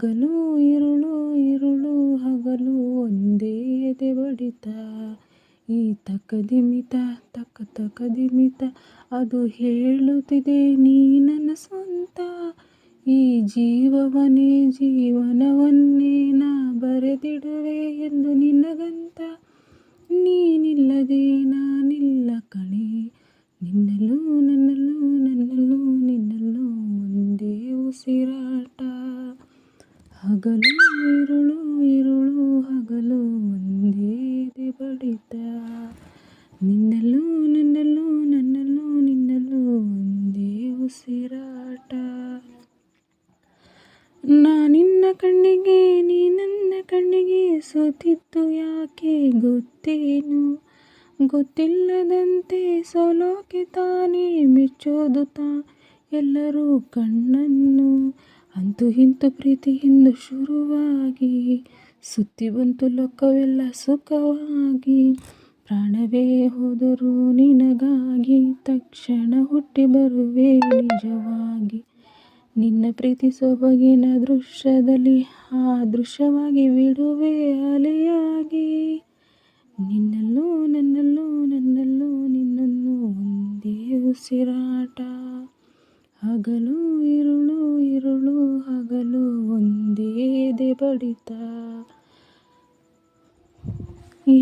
ಹಗಲು ಇರುಳು ಇರುಳು ಹಗಲು ಒಂದೇ ಎದೆ ಬಡಿತ. ಈ ತಕದಿಮಿತ ತಕದಿಮಿತ ಅದು ಹೇಳುತ್ತಿದೆ ನೀ ನನ್ನ ಸ್ವಂತ. ಈ ಜೀವವನ್ನೇ ಜೀವನವನ್ನೇ ನಾ ಬರೆದಿಡುವೆ ಎಂದು ನಿನ್ನಗಂತ. ನೀನಿಲ್ಲದೆ ನಾನಿಲ್ಲ ಕಣೆ, ನಿನ್ನಲ್ಲೂ ನನ್ನಲ್ಲೂ ನನ್ನಲ್ಲೂ ನಿನ್ನಲ್ಲೂ ಒಂದೇ ಉಸಿರಾಟ. ಹಗಲು ಇರುಳು ಇರುಳು ಹಗಲು ಒಂದೇ ಎದೆ ಬಡಿತ. ನಿನ್ನಲ್ಲೂ ನನ್ನಲ್ಲೂ ನನ್ನಲ್ಲೂ ನಿನ್ನಲ್ಲೂ ಒಂದೇ ಉಸಿರಾಟ. ನಾ ನಿನ್ನ ಕಣ್ಣಿಗೆ ನೀ ನನ್ನ ಕಣ್ಣಿಗೆ ಸೋತಿದ್ದು ಯಾಕೆ ಗೊತ್ತೇನು? ಗೊತ್ತಿಲ್ಲದಂತೆ ಸೋಲೋಕೆ ತಾನೇ ಮೆಚ್ಚೋದು ಎಲ್ಲರೂ ಕಣ್ಣನ್ನು. ಅಂತೂ ಇಂತೂ ಪ್ರೀತಿ ಎಂದು ಶುರುವಾಗಿ ಸುತ್ತಿ ಬಂತು ಲೋಕವೆಲ್ಲ ಸುಖವಾಗಿ. ಪ್ರಾಣವೇ ಹೋದರೂ ನಿನಗಾಗಿ ತಕ್ಷಣ ಹುಟ್ಟಿ ಬರುವೆ ನಿಜವಾಗಿ. ನಿನ್ನ ಪ್ರೀತಿ ಸೊಬಗಿನ ದೃಶ್ಯದಲ್ಲಿ ಆ ದೃಶ್ಯವಾಗಿ ಬಿಡುವೆ ಅಲೆಯಾಗಿ. ನಿನ್ನಲ್ಲೂ ನನ್ನಲ್ಲೂ ನನ್ನಲ್ಲೂ ನಿನ್ನಲ್ಲೂ ಒಂದೇ ಉಸಿರಾಟ. ಹಗಲು ಇರುಳು ಇರುಳು ಹಗಲು ಒಂದೇ ಎದೆ ಬಡಿತ.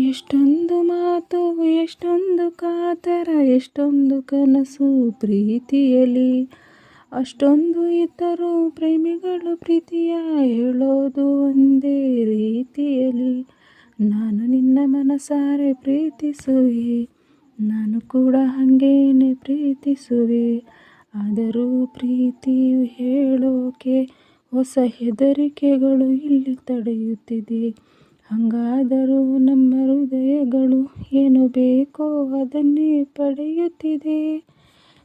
ಎಷ್ಟೊಂದು ಮಾತು ಎಷ್ಟೊಂದು ಕಾತರ ಎಷ್ಟೊಂದು ಕನಸು ಪ್ರೀತಿಯಲಿ. ಅಷ್ಟೊಂದು ಇದ್ದರೂ ಪ್ರೇಮಿಗಳು ಪ್ರೀತಿಯ ಹೇಳೋದು ಒಂದೇ ರೀತಿಯಲಿ. ನಾನು ನಿನ್ನ ಮನಸಾರೆ ಪ್ರೀತಿಸುವೆ, ನಾನು ಕೂಡ ಹಾಗೇನೆ ಪ್ರೀತಿಸುವೆ. ಆದರೂ ಪ್ರೀತಿಯು ಹೇಳೋಕೆ ಹೊಸ ಹೆದರಿಕೆಗಳು ಇಲ್ಲಿ ತಡೆಯುತ್ತಿದೆ. ಹಾಗಾದರೂ ನಮ್ಮ ಹೃದಯಗಳು ಏನು ಬೇಕೋ ಅದನ್ನೇ ಪಡೆಯುತ್ತಿದೆ.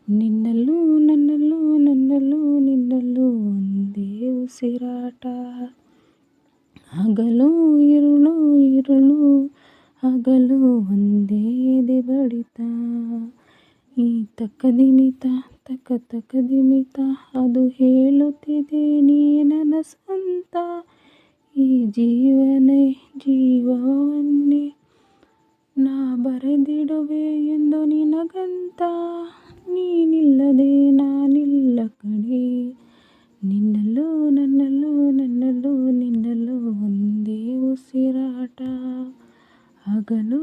ನಿನ್ನಲ್ಲೂ ನನ್ನಲ್ಲೂ ನನ್ನಲ್ಲೂ ನಿನ್ನಲ್ಲೂ ಒಂದೇ ಉಸಿರಾಟ. ಹಗಲು ಇರುಳು ಇರುಳು ಹಗಲು ಒಂದೇ ಎದೆ ಬಡಿತ. ಈ ತಕದಿಮಿತ ತಕದಿಮಿತ ಅದು ಹೇಳುತ್ತಿದೆ ನೀ ನನ್ನ ಸ್ವಂತ. ಈ ಜೀವವನ್ನೇ ನಾ ಬರೆದಿಡುವೆ ಎಂದು ನಿನಗಂತ. ನೀನಿಲ್ಲದೆ ನಾನಿಲ್ಲ ಕಣೆ, ನಿನ್ನಲ್ಲೂ ನನ್ನಲ್ಲೂ ನನ್ನಲ್ಲೂ ನಿನ್ನಲ್ಲೂ ಒಂದೇ ಉಸಿರಾಟ. ಹಗಲು